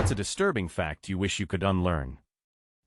What's a disturbing fact you wish you could unlearn?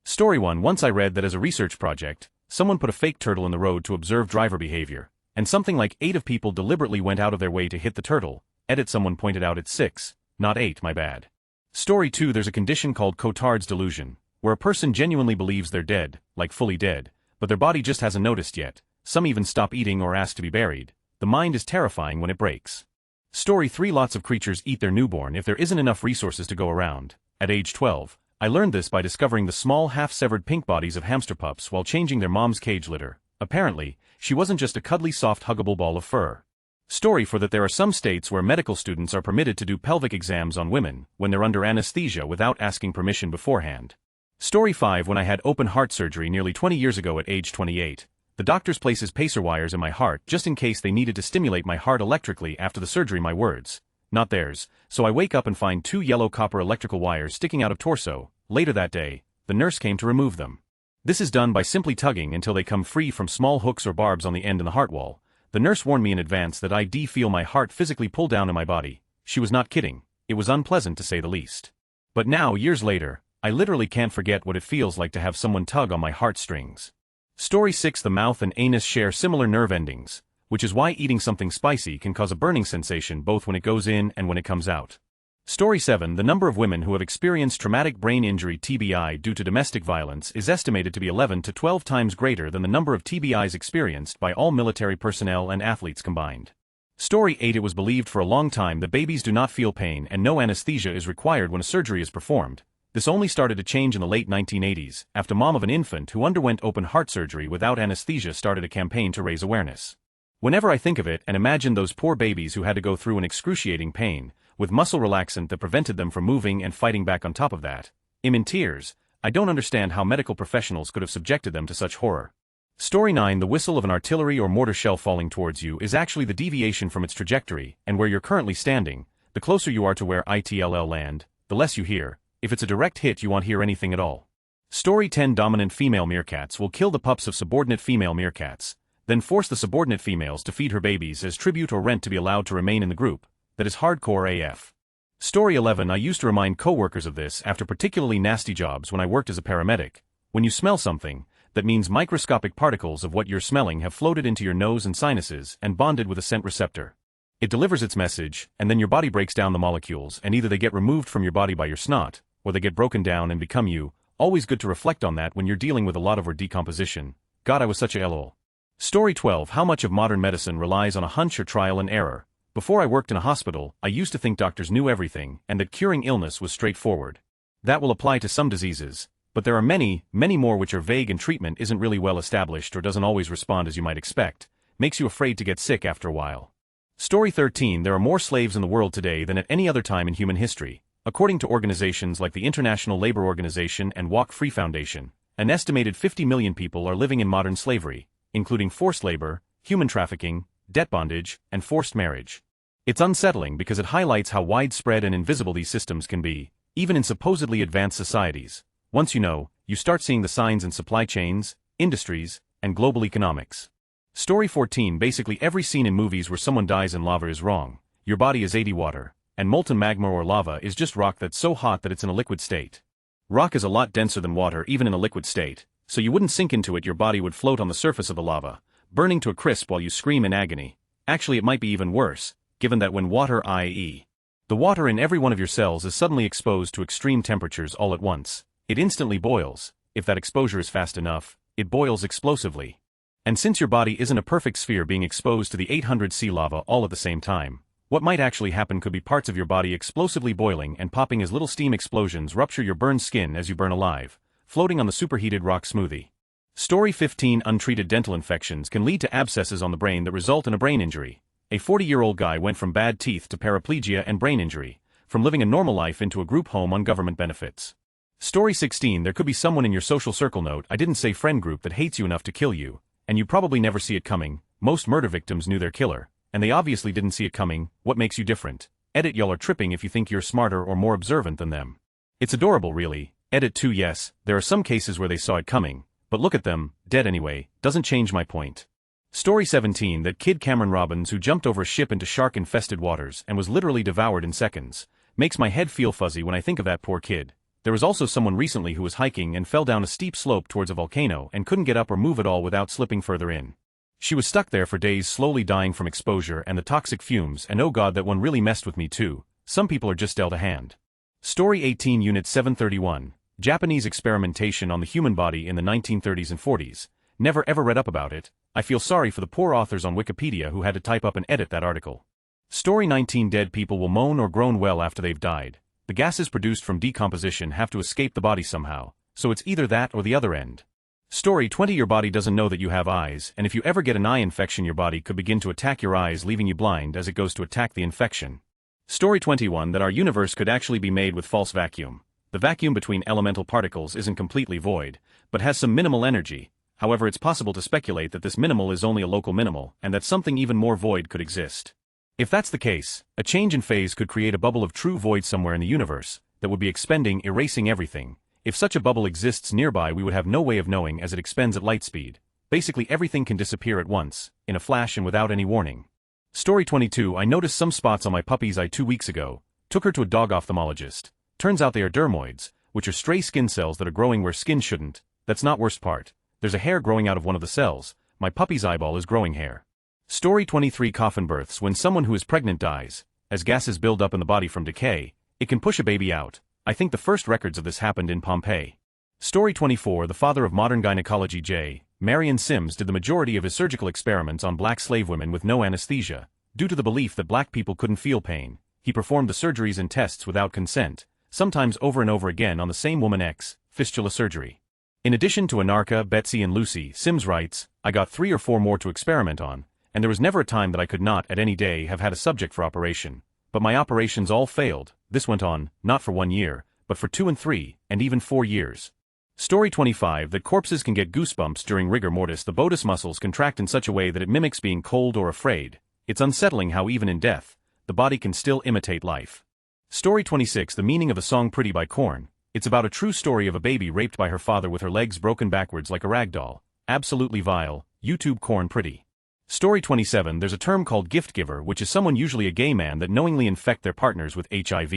Story 1. Once I read that as a research project, someone put a fake turtle in the road to observe driver behavior, and something like 8 of people deliberately went out of their way to hit the turtle. Edit. Someone pointed out it's 6, not 8, my bad. Story 2. There's a condition called Cotard's delusion, where a person genuinely believes they're dead, like fully dead, but their body just hasn't noticed yet. Some even stop eating or ask to be buried. The mind is terrifying when it breaks. Story 3. Lots of creatures eat their newborn if there isn't enough resources to go around. At age 12, I learned this by discovering the small half-severed pink bodies of hamster pups while changing their mom's cage litter. Apparently, she wasn't just a cuddly soft huggable ball of fur. Story 4. That there are some states where medical students are permitted to do pelvic exams on women when they're under anesthesia without asking permission beforehand. Story 5. When I had open heart surgery nearly 20 years ago at age 28, the doctors places pacer wires in my heart just in case they needed to stimulate my heart electrically after the surgery. My words, not theirs. So I wake up and find 2 yellow copper electrical wires sticking out of torso. Later that day, the nurse came to remove them. This is done by simply tugging until they come free from small hooks or barbs on the end in the heart wall. The nurse warned me in advance that I'd feel my heart physically pull down in my body. She was not kidding. It was unpleasant to say the least. But now, years later, I literally can't forget what it feels like to have someone tug on my heartstrings. Story 6. The mouth and anus share similar nerve endings, which is why eating something spicy can cause a burning sensation both when it goes in and when it comes out. Story 7. The number of women who have experienced traumatic brain injury (TBI) due to domestic violence is estimated to be 11 to 12 times greater than the number of TBIs experienced by all military personnel and athletes combined. Story 8. It was believed for a long time that babies do not feel pain and no anesthesia is required when a surgery is performed. This only started to change in the late 1980s, after mom of an infant who underwent open heart surgery without anesthesia started a campaign to raise awareness. Whenever I think of it and imagine those poor babies who had to go through an excruciating pain, with muscle relaxant that prevented them from moving and fighting back on top of that, I'm in tears. I don't understand how medical professionals could have subjected them to such horror. Story 9. The whistle of an artillery or mortar shell falling towards you is actually the deviation from its trajectory, and where you're currently standing, the closer you are to where it'll land, the less you hear. If it's a direct hit, you won't hear anything at all. Story 10. Dominant female meerkats will kill the pups of subordinate female meerkats, then force the subordinate females to feed her babies as tribute or rent to be allowed to remain in the group. That is hardcore AF. Story 11. I used to remind coworkers of this after particularly nasty jobs when I worked as a paramedic. When you smell something, that means microscopic particles of what you're smelling have floated into your nose and sinuses and bonded with a scent receptor. It delivers its message, and then your body breaks down the molecules, and either they get removed from your body by your snot, or they get broken down and become you. Always good to reflect on that when you're dealing with a lot of word decomposition. God, I was such a LOL. Story 12. How much of modern medicine relies on a hunch or trial and error? Before I worked in a hospital, I used to think doctors knew everything and that curing illness was straightforward. That will apply to some diseases, but there are many, many more which are vague and treatment isn't really well established or doesn't always respond as you might expect. Makes you afraid to get sick after a while. Story 13. There are more slaves in the world today than at any other time in human history. According to organizations like the International Labor Organization and Walk Free Foundation, an estimated 50 million people are living in modern slavery, including forced labor, human trafficking, debt bondage, and forced marriage. It's unsettling because it highlights how widespread and invisible these systems can be, even in supposedly advanced societies. Once you know, you start seeing the signs in supply chains, industries, and global economics. Story 14. Basically every scene in movies where someone dies in lava is wrong. Your body is 80 water. And molten magma or lava is just rock that's so hot that it's in a liquid state. Rock is a lot denser than water even in a liquid state, so you wouldn't sink into it, your body would float on the surface of the lava, burning to a crisp while you scream in agony. Actually, it might be even worse, given that when water, i.e., the water in every one of your cells is suddenly exposed to extreme temperatures all at once, it instantly boils. If that exposure is fast enough, it boils explosively. And since your body isn't a perfect sphere being exposed to the 800°C lava all at the same time, what might actually happen could be parts of your body explosively boiling and popping as little steam explosions rupture your burned skin as you burn alive, floating on the superheated rock smoothie. Story 15. Untreated dental infections can lead to abscesses on the brain that result in a brain injury. A 40-year-old guy went from bad teeth to paraplegia and brain injury, from living a normal life into a group home on government benefits. Story 16. There could be someone in your social circle, note I didn't say friend group, that hates you enough to kill you, and you probably never see it coming. Most murder victims knew their killer, and they obviously didn't see it coming. What makes you different? Edit. Y'all are tripping if you think you're smarter or more observant than them. It's adorable, really. Edit 2. Yes, there are some cases where they saw it coming, but look at them, dead anyway, doesn't change my point. Story 17. That kid Cameron Robbins who jumped over a ship into shark-infested waters and was literally devoured in seconds. Makes my head feel fuzzy when I think of that poor kid. There was also someone recently who was hiking and fell down a steep slope towards a volcano and couldn't get up or move at all without slipping further in. She was stuck there for days, slowly dying from exposure and the toxic fumes, and oh god, that one really messed with me too. Some people are just dealt a hand. Story 18 Unit 731, Japanese experimentation on the human body in the 1930s and 40s. Never ever read up about it. I feel sorry for the poor authors on Wikipedia who had to type up and edit that article. Story 19 Dead people will moan or groan well after they've died. The gases produced from decomposition have to escape the body somehow, so it's either that or the other end. Story 20 Your body doesn't know that you have eyes, and if you ever get an eye infection your body could begin to attack your eyes, leaving you blind as it goes to attack the infection. Story 21 That our universe could actually be made with false vacuum. The vacuum between elemental particles isn't completely void, but has some minimal energy. However, it's possible to speculate that this minimal is only a local minimal, and that something even more void could exist. If that's the case, a change in phase could create a bubble of true void somewhere in the universe, that would be expending, erasing everything. If such a bubble exists nearby we would have no way of knowing as it expends at light speed. Basically everything can disappear at once, in a flash and without any warning. Story 22 I noticed some spots on my puppy's eye 2 weeks ago. Took her to a dog ophthalmologist. Turns out they are dermoids, which are stray skin cells that are growing where skin shouldn't. That's not worst part. There's a hair growing out of one of the cells. My puppy's eyeball is growing hair. Story 23 Coffin births When someone who is pregnant dies, as gases build up in the body from decay, it can push a baby out. I think the first records of this happened in Pompeii. Story 24 The father of modern gynecology J. Marion Sims did the majority of his surgical experiments on black slave women with no anesthesia. Due to the belief that black people couldn't feel pain, he performed the surgeries and tests without consent, sometimes over and over again on the same woman. Fistula surgery. In addition to Anarcha, Betsy and Lucy, Sims writes, I got 3 or 4 more to experiment on, and there was never a time that I could not at any day have had a subject for operation. But my operations all failed. This went on, not for 1 year, but for 2 and 3, and even 4 years. Story 25 That corpses can get goosebumps during rigor mortis. The bodus muscles contract in such a way that it mimics being cold or afraid. It's unsettling how even in death, the body can still imitate life. Story 26 The meaning of the song Pretty by Korn. It's about a true story of a baby raped by her father with her legs broken backwards like a rag doll. Absolutely vile. YouTube Korn Pretty. Story 27 There's a term called gift giver, which is someone, usually a gay man, that knowingly infect their partners with HIV.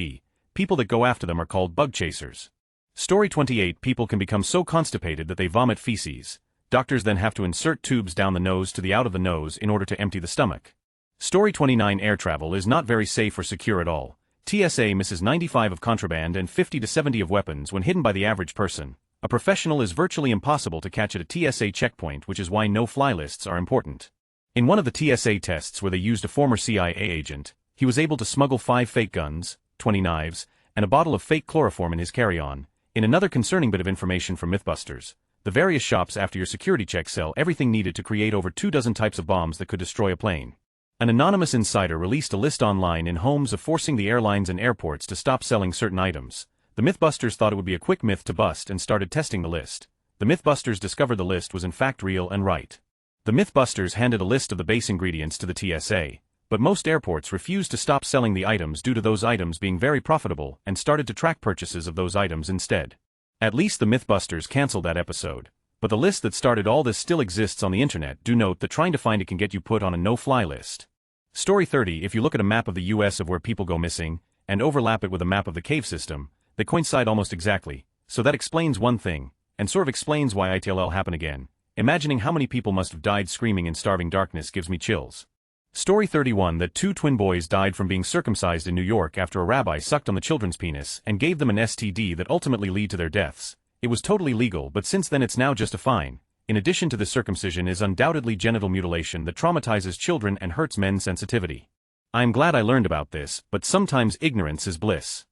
People that go after them are called bug chasers. Story 28 People can become so constipated that they vomit feces. Doctors then have to insert tubes down the nose to the out of the nose in order to empty the stomach. Story 29 Air travel is not very safe or secure at all. TSA misses 95 of contraband and 50 to 70 of weapons when hidden by the average person. A professional is virtually impossible to catch at a TSA checkpoint, which is why no-fly lists are important. In one of the TSA tests where they used a former CIA agent, he was able to smuggle 5 fake guns, 20 knives, and a bottle of fake chloroform in his carry-on. In another concerning bit of information from Mythbusters, the various shops after your security check sell everything needed to create over 24 types of bombs that could destroy a plane. An anonymous insider released a list online in hopes of forcing the airlines and airports to stop selling certain items. The Mythbusters thought it would be a quick myth to bust and started testing the list. The Mythbusters discovered the list was in fact real and right. The Mythbusters handed a list of the base ingredients to the TSA, but most airports refused to stop selling the items due to those items being very profitable and started to track purchases of those items instead. At least the Mythbusters canceled that episode, but the list that started all this still exists on the internet. Do note that trying to find it can get you put on a no-fly list. Story 30 If you look at a map of the US of where people go missing, and overlap it with a map of the cave system, they coincide almost exactly, so that explains one thing, and sort of explains why ITLL happened again. Imagining how many people must have died screaming in starving darkness gives me chills. Story 31 That 2 twin boys died from being circumcised in New York after a rabbi sucked on the children's penis and gave them an STD that ultimately led to their deaths. It was totally legal, but since then it's now just a fine. In addition to the circumcision is undoubtedly genital mutilation that traumatizes children and hurts men's sensitivity. I am glad I learned about this, but sometimes ignorance is bliss.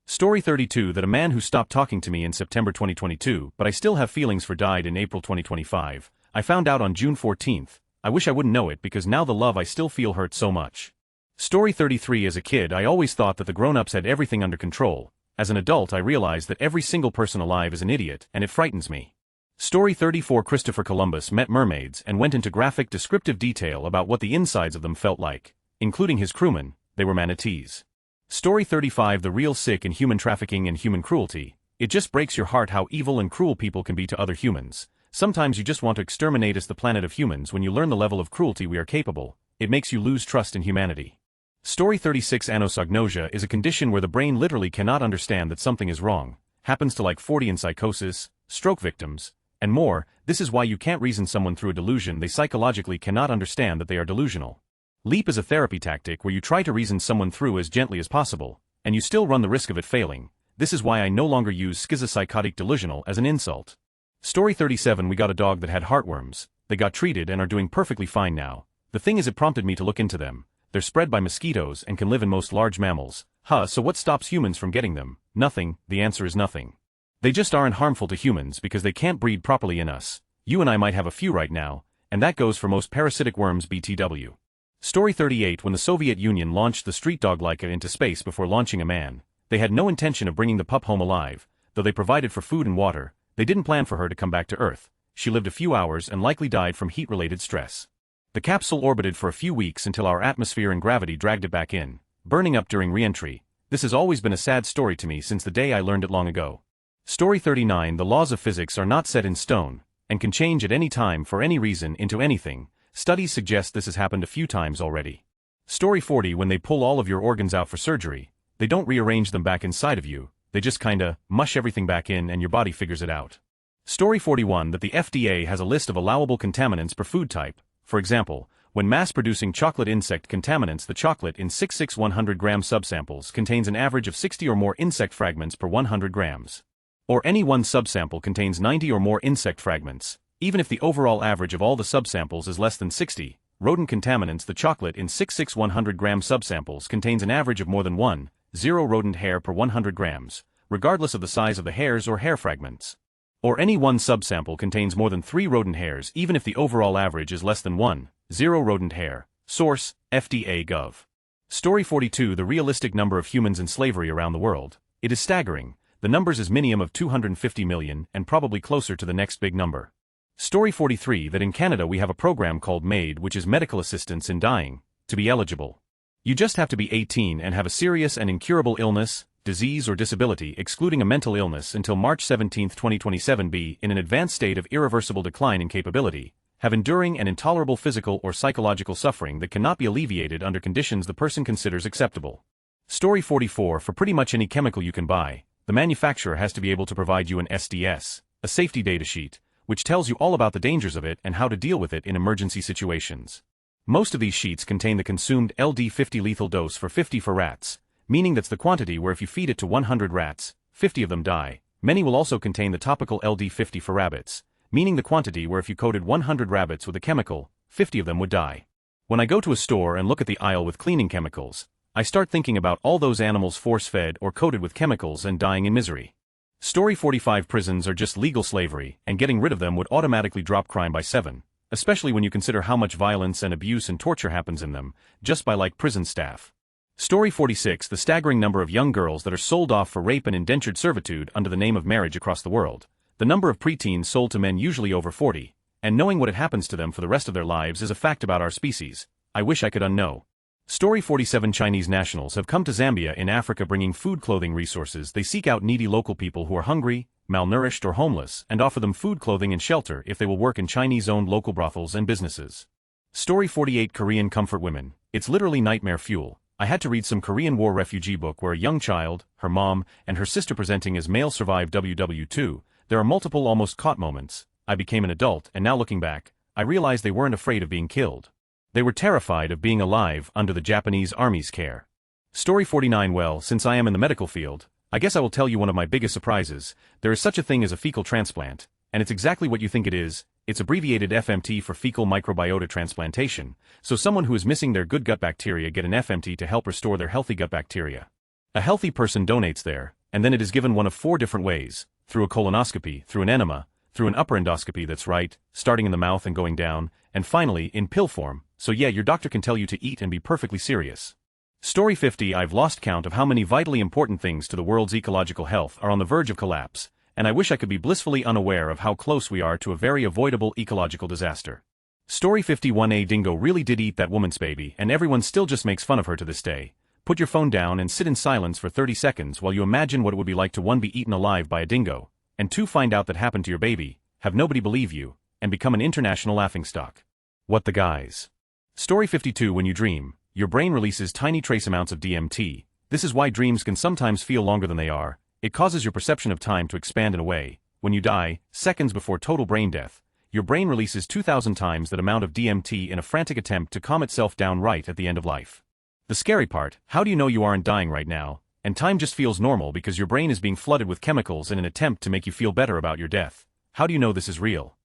Story 32 That a man who stopped talking to me in September 2022, but I still have feelings for, died in April 2025. I found out on June 14th. I wish I wouldn't know it because now the love I still feel hurts so much. Story 33 As a kid I always thought that the grown-ups had everything under control. As an adult I realize that every single person alive is an idiot, and it frightens me. Story 34 Christopher Columbus met mermaids and went into graphic descriptive detail about what the insides of them felt like, including his crewmen. They were manatees. Story 35 The real sick in human trafficking and human cruelty. It just breaks your heart how evil and cruel people can be to other humans. Sometimes you just want to exterminate us, the planet of humans. When you learn the level of cruelty we are capable, it makes you lose trust in humanity. Story 36. Anosognosia is a condition where the brain literally cannot understand that something is wrong. Happens to like 40 in psychosis, stroke victims, and more. This is why you can't reason someone through a delusion they psychologically cannot understand that they are delusional. LEAP is a therapy tactic where you try to reason someone through as gently as possible, and you still run the risk of it failing. This is why I no longer use schizopsychotic delusional as an insult. Story 37. We got a dog that had heartworms. They got treated and are doing perfectly fine now. The thing is, it prompted me to look into them. They're spread by mosquitoes and can live in most large mammals. So what stops humans from getting them? Nothing. The answer is nothing. They just aren't harmful to humans because they can't breed properly in us. You and I might have a few right now, and that goes for most parasitic worms BTW. Story 38. When the Soviet Union launched the street dog Laika into space before launching a man, they had no intention of bringing the pup home alive, though they provided for food and water. They didn't plan for her to come back to Earth. She lived a few hours and likely died from heat-related stress. The capsule orbited for a few weeks until our atmosphere and gravity dragged it back in, burning up during re-entry. This has always been a sad story to me since the day I learned it long ago. Story 39. The laws of physics are not set in stone, and can change at any time for any reason into anything. Studies suggest this has happened a few times already. Story 40. When they pull all of your organs out for surgery, they don't rearrange them back inside of you, they just kinda mush everything back in and your body figures it out. Story 41. That the FDA has a list of allowable contaminants per food type. For example, when mass-producing chocolate insect contaminants, the chocolate in 100-gram subsamples contains an average of 60 or more insect fragments per 100 grams. Or any one subsample contains 90 or more insect fragments, even if the overall average of all the subsamples is less than 60. Rodent contaminants. The chocolate in 100-gram subsamples contains an average of more than 1.0 rodent hair per 100 grams, regardless of the size of the hairs or hair fragments. Or any one subsample contains more than 3 rodent hairs even if the overall average is less than 1.0 rodent hair. Source, FDA Gov. Story 42. The realistic number of humans in slavery around the world. It is staggering. The numbers is minimum of 250 million and probably closer to the next big number. Story 43. That in Canada we have a program called MAID, which is medical assistance in dying. To be eligible, you just have to be 18 and have a serious and incurable illness, disease or disability excluding a mental illness until March 17, 2027, be in an advanced state of irreversible decline in capability, have enduring and intolerable physical or psychological suffering that cannot be alleviated under conditions the person considers acceptable. Story 44. For pretty much any chemical you can buy, the manufacturer has to be able to provide you an SDS, a safety data sheet, which tells you all about the dangers of it and how to deal with it in emergency situations. Most of these sheets contain the consumed LD50 lethal dose for 50 for rats, meaning that's the quantity where if you feed it to 100 rats, 50 of them die. Many will also contain the topical LD50 for rabbits, meaning the quantity where if you coated 100 rabbits with a chemical, 50 of them would die. When I go to a store and look at the aisle with cleaning chemicals, I start thinking about all those animals force-fed or coated with chemicals and dying in misery. Story 45. Prisons are just legal slavery, and getting rid of them would automatically drop crime by 7, especially when you consider how much violence and abuse and torture happens in them, just by like prison staff. Story 46. The staggering number of young girls that are sold off for rape and indentured servitude under the name of marriage across the world. The number of preteens sold to men usually over 40, and knowing what it happens to them for the rest of their lives is a fact about our species. I wish I could unknow. Story 47. Chinese nationals have come to Zambia in Africa bringing food, clothing, resources. They seek out needy local people who are hungry, malnourished or homeless and offer them food, clothing and shelter if they will work in Chinese-owned local brothels and businesses. Story 48. Korean comfort women. It's literally nightmare fuel. I had to read some Korean War refugee book where a young child, her mom, and her sister presenting as male survived WW2. There are multiple almost caught moments. I became an adult and now looking back, I realized they weren't afraid of being killed. They were terrified of being alive under the Japanese army's care. Story 49. Well, since I am in the medical field, I guess I will tell you one of my biggest surprises. There is such a thing as a fecal transplant, and it's exactly what you think it is. It's abbreviated FMT for fecal microbiota transplantation, so someone who is missing their good gut bacteria get an FMT to help restore their healthy gut bacteria. A healthy person donates there, and then it is given one of 4 different ways: through a colonoscopy, through an enema, through an upper endoscopy, that's right, starting in the mouth and going down, and finally in pill form, so yeah, your doctor can tell you to eat and be perfectly serious. Story 50. I've lost count of how many vitally important things to the world's ecological health are on the verge of collapse, and I wish I could be blissfully unaware of how close we are to a very avoidable ecological disaster. Story 51. A dingo really did eat that woman's baby, and everyone still just makes fun of her to this day. Put your phone down and sit in silence for 30 seconds while you imagine what it would be like to 1. Be eaten alive by a dingo, and 2. Find out that happened to your baby, have nobody believe you, and become an international laughingstock. What the guys? Story 52. When you dream, your brain releases tiny trace amounts of DMT. This is why dreams can sometimes feel longer than they are. It causes your perception of time to expand in a way. When you die, seconds before total brain death, your brain releases 2,000 times that amount of DMT in a frantic attempt to calm itself down right at the end of life. The scary part, how do you know you aren't dying right now, and time just feels normal because your brain is being flooded with chemicals in an attempt to make you feel better about your death? How do you know this is real?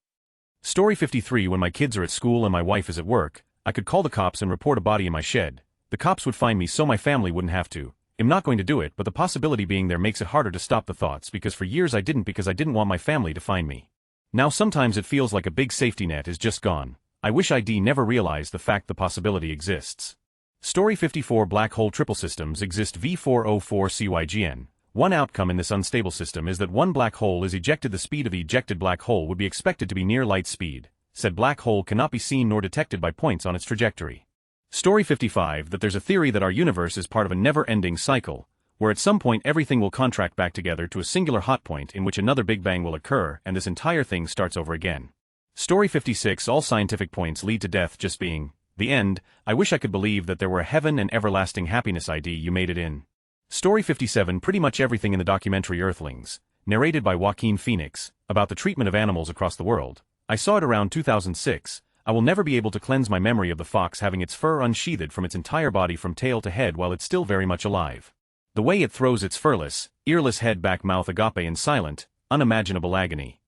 Story 53. When my kids are at school and my wife is at work, I could call the cops and report a body in my shed. The cops would find me so my family wouldn't have to. I'm not going to do it, but the possibility being there makes it harder to stop the thoughts because for years I didn't because I didn't want my family to find me. Now sometimes it feels like a big safety net is just gone. I wish I'd never realized the fact the possibility exists. Story 54. Black hole triple systems exist. V404CYGN. One outcome in this unstable system is that one black hole is ejected. The speed of the ejected black hole would be expected to be near light speed. Said black hole cannot be seen nor detected by points on its trajectory. Story 55. That there's a theory that our universe is part of a never-ending cycle, where at some point everything will contract back together to a singular hot point in which another Big Bang will occur and this entire thing starts over again. Story 56. All scientific points lead to death just being the end. I wish I could believe that there were a heaven and everlasting happiness. You made it in. Story 57. Pretty much everything in the documentary Earthlings, narrated by Joaquin Phoenix, about the treatment of animals across the world. I saw it around 2006. I will never be able to cleanse my memory of the fox having its fur unsheathed from its entire body from tail to head while it's still very much alive. The way it throws its furless, earless head back, mouth agape in silent, unimaginable agony.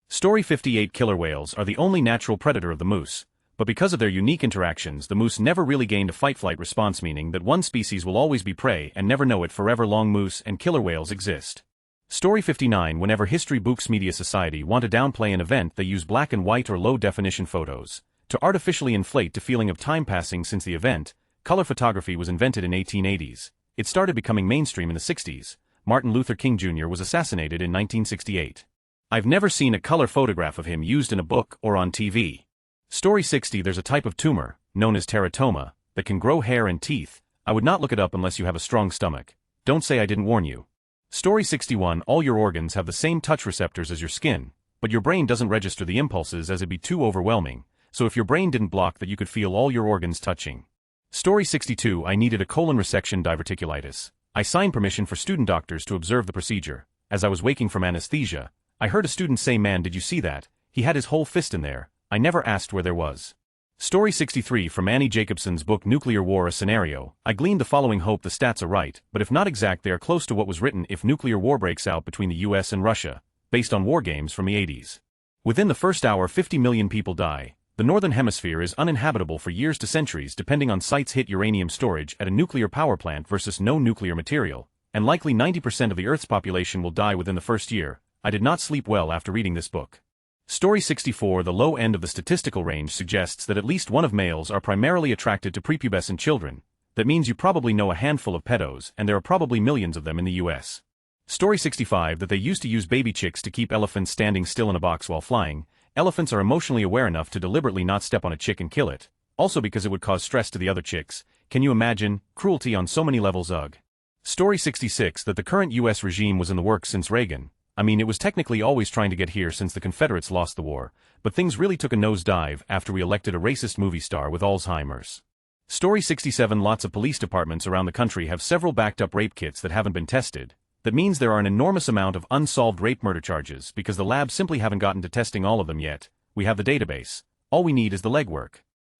Story 58. Killer whales are the only natural predator of the moose, but because of their unique interactions the moose never really gained a fight-flight response, meaning that one species will always be prey and never know it forever long. Moose and killer whales exist. Story 59. Whenever history books media society want to downplay an event they use black and white or low-definition photos to artificially inflate the feeling of time passing since the event. Color photography was invented in 1880s. It started becoming mainstream in the 60s. Martin Luther King Jr. was assassinated in 1968. I've never seen a color photograph of him used in a book or on TV. Story 60. There's a type of tumor, known as teratoma, that can grow hair and teeth. I would not look it up unless you have a strong stomach. Don't say I didn't warn you. Story 61. All your organs have the same touch receptors as your skin, but your brain doesn't register the impulses as it'd be too overwhelming, so if your brain didn't block that you could feel all your organs touching. Story 62. I needed a colon resection diverticulitis. I signed permission for student doctors to observe the procedure. As I was waking from anesthesia, I heard a student say, "Man, did you see that? He had his whole fist in there." I never asked where there was. Story 63. From Annie Jacobson's book Nuclear War: A Scenario, I gleaned the following: hope the stats are right, but if not exact they are close to what was written if nuclear war breaks out between the US and Russia, based on war games from the 80s. Within the first hour 50 million people die. The northern hemisphere is uninhabitable for years to centuries depending on sites hit uranium storage at a nuclear power plant versus no nuclear material, and likely 90% of the Earth's population will die within the first year. I did not sleep well after reading this book. Story 64. The low end of the statistical range suggests that at least one of males are primarily attracted to prepubescent children. That means you probably know a handful of pedos and there are probably millions of them in the US. Story 65. That they used to use baby chicks to keep elephants standing still in a box while flying. Elephants are emotionally aware enough to deliberately not step on a chick and kill it, also because it would cause stress to the other chicks. Can you imagine? Cruelty on so many levels. Ugh. Story 66. That the current US regime was in the works since Reagan. I mean, it was technically always trying to get here since the Confederates lost the war, but things really took a nosedive after we elected a racist movie star with Alzheimer's. Story 67. Lots of police departments around the country have several backed-up rape kits that haven't been tested. That means there are an enormous amount of unsolved rape murder charges because the labs simply haven't gotten to testing all of them yet. We have the database. All we need is the legwork.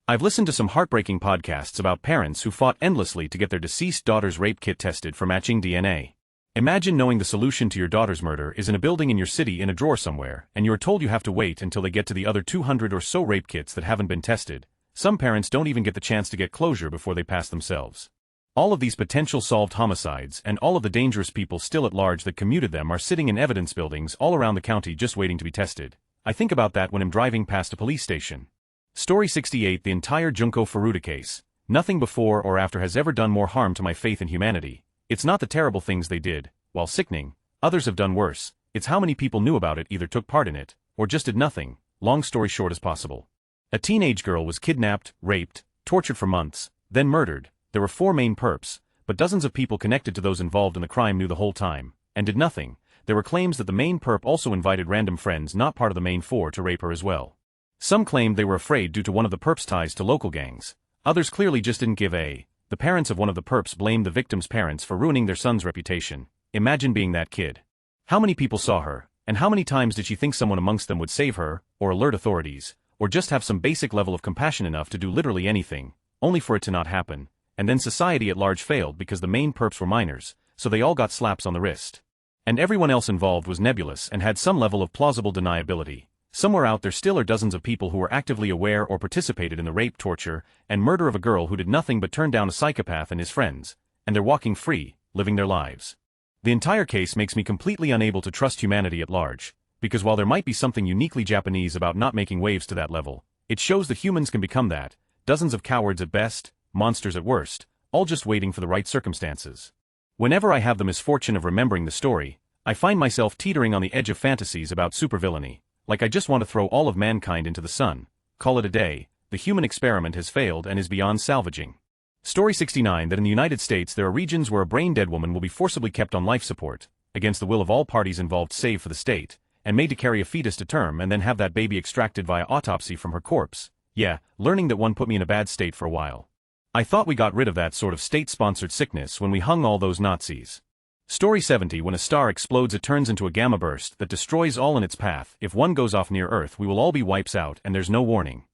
I've listened to some heartbreaking podcasts about parents who fought endlessly to get their deceased daughter's rape kit tested for matching DNA. Imagine knowing the solution to your daughter's murder is in a building in your city in a drawer somewhere, and you are told you have to wait until they get to the other 200 or so rape kits that haven't been tested. Some parents don't even get the chance to get closure before they pass themselves. All of these potential solved homicides and all of the dangerous people still at large that committed them are sitting in evidence buildings all around the county just waiting to be tested. I think about that when I'm driving past a police station. Story 68. The entire Junko Furuta case. Nothing before or after has ever done more harm to my faith in humanity. It's not the terrible things they did, while sickening, others have done worse. It's how many people knew about it, either took part in it, or just did nothing. Long story short as possible. A teenage girl was kidnapped, raped, tortured for months, then murdered. There were 4 main perps, but dozens of people connected to those involved in the crime knew the whole time, and did nothing. There were claims that the main perp also invited random friends not part of the main 4 to rape her as well. Some claimed they were afraid due to one of the perps' ties to local gangs. Others clearly just didn't give a The parents of one of the perps blamed the victim's parents for ruining their son's reputation. Imagine being that kid. How many people saw her, and how many times did she think someone amongst them would save her, or alert authorities, or just have some basic level of compassion enough to do literally anything, only for it to not happen, and then society at large failed because the main perps were minors, so they all got slaps on the wrist. And everyone else involved was nebulous and had some level of plausible deniability. Somewhere out there still are dozens of people who were actively aware or participated in the rape, torture, and murder of a girl who did nothing but turn down a psychopath and his friends, and they're walking free, living their lives. The entire case makes me completely unable to trust humanity at large, because while there might be something uniquely Japanese about not making waves to that level, it shows that humans can become that, dozens of cowards at best, monsters at worst, all just waiting for the right circumstances. Whenever I have the misfortune of remembering the story, I find myself teetering on the edge of fantasies about supervillainy. Like I just want to throw all of mankind into the sun, call it a day, the human experiment has failed and is beyond salvaging. Story 69 that in the United States there are regions where a brain-dead woman will be forcibly kept on life support, against the will of all parties involved save for the state, and made to carry a fetus to term and then have that baby extracted via autopsy from her corpse. Yeah, learning that one put me in a bad state for a while. I thought we got rid of that sort of state-sponsored sickness when we hung all those Nazis. Story 70 when a star explodes it turns into a gamma burst that destroys all in its path. If one goes off near Earth we will all be wipes out and there's no warning.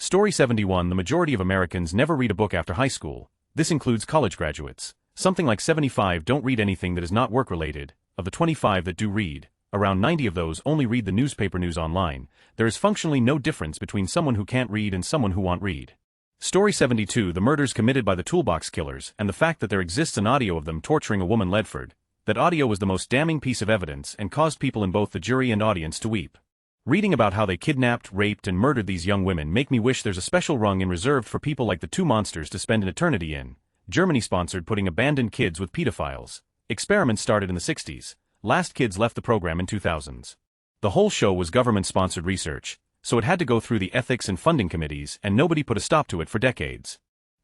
Story 71 the majority of Americans never read a book after high school. This includes college graduates. Something like 75 don't read anything that is not work-related. Of the 25 that do read, around 90 of those only read the newspaper news online. There is functionally no difference between someone who can't read and someone who won't read. Story 72 the murders committed by the toolbox killers and the fact that there exists an audio of them torturing a woman Ledford. That audio was the most damning piece of evidence and caused people in both the jury and audience to weep. Reading about how they kidnapped, raped, and murdered these young women make me wish there's a special rung in reserved for people like the two monsters to spend an eternity in. Germany sponsored putting abandoned kids with pedophiles. Experiments started in the 60s. Last kids left the program in 2000s. The whole show was government-sponsored research, so it had to go through the ethics and funding committees and nobody put a stop to it for decades.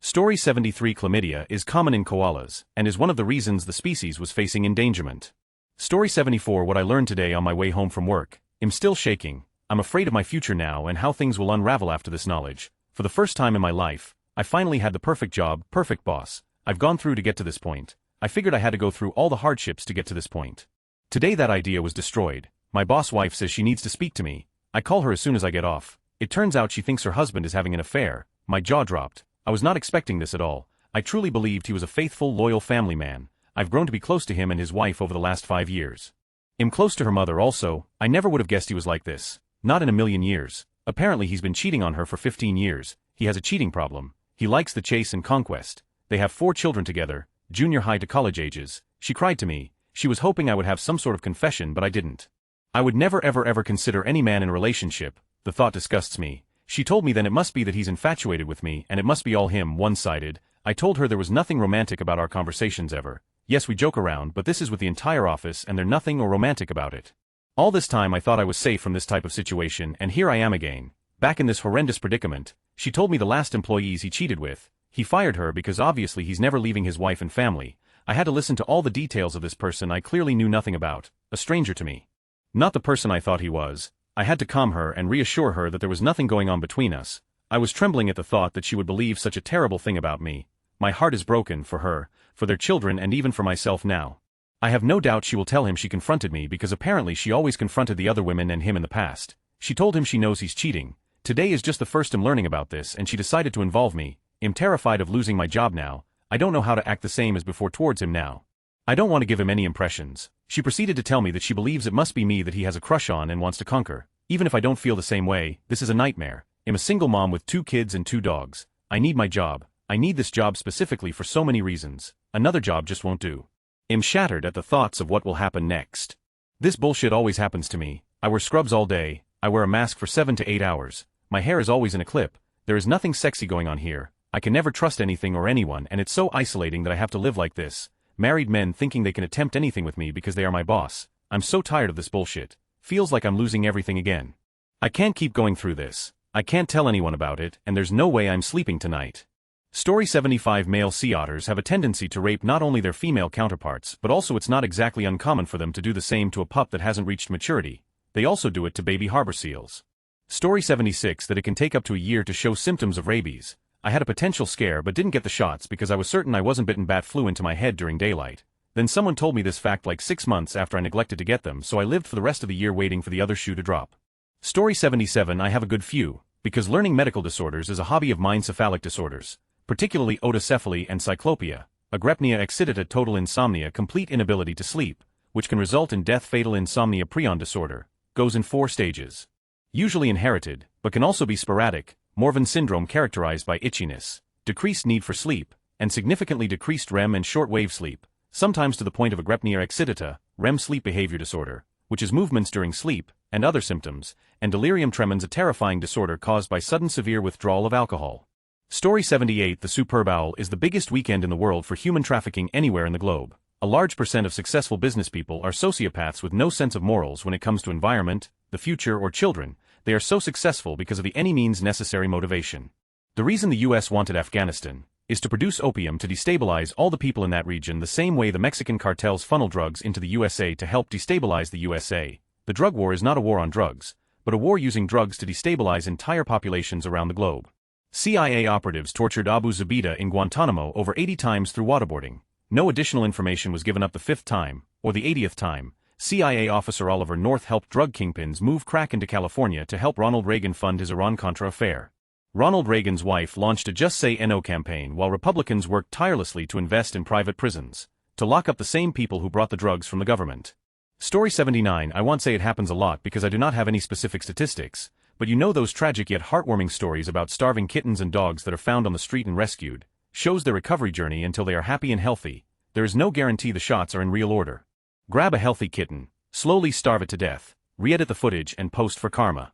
Story 73 chlamydia is common in koalas, and is one of the reasons the species was facing endangerment. Story 74 what I learned today on my way home from work. I'm still shaking. I'm afraid of my future now and how things will unravel after this knowledge. For the first time in my life, I finally had the perfect job, perfect boss. I've gone through to get to this point. I figured I had to go through all the hardships to get to this point. Today that idea was destroyed. My boss wife says she needs to speak to me. I call her as soon as I get off. It turns out she thinks her husband is having an affair. My jaw dropped. I was not expecting this at all. I truly believed he was a faithful, loyal family man. I've grown to be close to him and his wife over the last 5 years. I'm close to her mother also. I never would have guessed he was like this. Not in a million years. Apparently he's been cheating on her for 15 years. He has a cheating problem. He likes the chase and conquest. They have 4 children together, junior high to college ages. She cried to me. She was hoping I would have some sort of confession but I didn't. I would never ever consider any man in a relationship. The thought disgusts me. She told me then it must be that he's infatuated with me and it must be all him, one-sided. I told her there was nothing romantic about our conversations ever. Yes, we joke around, but this is with the entire office and there's nothing or romantic about it. All this time I thought I was safe from this type of situation and here I am again, back in this horrendous predicament. She told me the last employees he cheated with, he fired her because obviously he's never leaving his wife and family. I had to listen to all the details of this person I clearly knew nothing about, a stranger to me. Not the person I thought he was. I had to calm her and reassure her that there was nothing going on between us. I was trembling at the thought that she would believe such a terrible thing about me. My heart is broken for her, for their children and even for myself now. I have no doubt she will tell him she confronted me because apparently she always confronted the other women and him in the past. She told him she knows he's cheating. Today is just the first I'm learning about this and she decided to involve me. I'm terrified of losing my job now. I don't know how to act the same as before towards him now. I don't want to give him any impressions. She proceeded to tell me that she believes it must be me that he has a crush on and wants to conquer. Even if I don't feel the same way, this is a nightmare. I'm a single mom with 2 kids and 2 dogs. I need my job. I need this job specifically for so many reasons. Another job just won't do. I'm shattered at the thoughts of what will happen next. This bullshit always happens to me. I wear scrubs all day. I wear a mask for 7 to 8 hours. My hair is always in a clip. There is nothing sexy going on here. I can never trust anything or anyone and it's so isolating that I have to live like this. Married men thinking they can attempt anything with me because they are my boss. I'm so tired of this bullshit. Feels like I'm losing everything again. I can't keep going through this. I can't tell anyone about it and there's no way I'm sleeping tonight. Story 75 male sea otters have a tendency to rape not only their female counterparts but also it's not exactly uncommon for them to do the same to a pup that hasn't reached maturity. They also do it to baby harbor seals. Story 76 that it can take up to a year to show symptoms of rabies. I had a potential scare but didn't get the shots because I was certain I wasn't bitten. Bat flew into my head during daylight. Then someone told me this fact like 6 months after I neglected to get them, so I lived for the rest of the year waiting for the other shoe to drop. Story 77. I have a good few, because learning medical disorders is a hobby of mine. Cephalic disorders, particularly otocephaly and cyclopia, agrepnia excitata, total insomnia, complete inability to sleep, which can result in death. Fatal insomnia prion disorder, goes in 4 stages. Usually inherited, but can also be sporadic. Morvan syndrome, characterized by itchiness, decreased need for sleep, and significantly decreased REM and short-wave sleep, sometimes to the point of agrepnia excitata, REM sleep behavior disorder, which is movements during sleep, and other symptoms, and delirium tremens, a terrifying disorder caused by sudden severe withdrawal of alcohol. Story 78. The Superb Owl is the biggest weekend in the world for human trafficking anywhere in the globe. A large percent of successful business people are sociopaths with no sense of morals when it comes to environment, the future, or children. They are so successful because of the any means necessary motivation. The reason the US wanted Afghanistan is to produce opium to destabilize all the people in that region, the same way the Mexican cartels funnel drugs into the USA to help destabilize the USA. The drug war is not a war on drugs, but a war using drugs to destabilize entire populations around the globe. CIA operatives tortured Abu Zubaydah in Guantanamo over 80 times through waterboarding. No additional information was given up the 5th time, or the 80th time. CIA officer Oliver North helped drug kingpins move crack into California to help Ronald Reagan fund his Iran-Contra affair. Ronald Reagan's wife launched a Just Say No campaign while Republicans worked tirelessly to invest in private prisons, to lock up the same people who brought the drugs from the government. Story 79. I won't say it happens a lot because I do not have any specific statistics, but you know those tragic yet heartwarming stories about starving kittens and dogs that are found on the street and rescued, shows their recovery journey until they are happy and healthy. There is no guarantee the shots are in real order. Grab a healthy kitten, slowly starve it to death, re-edit the footage and post for karma.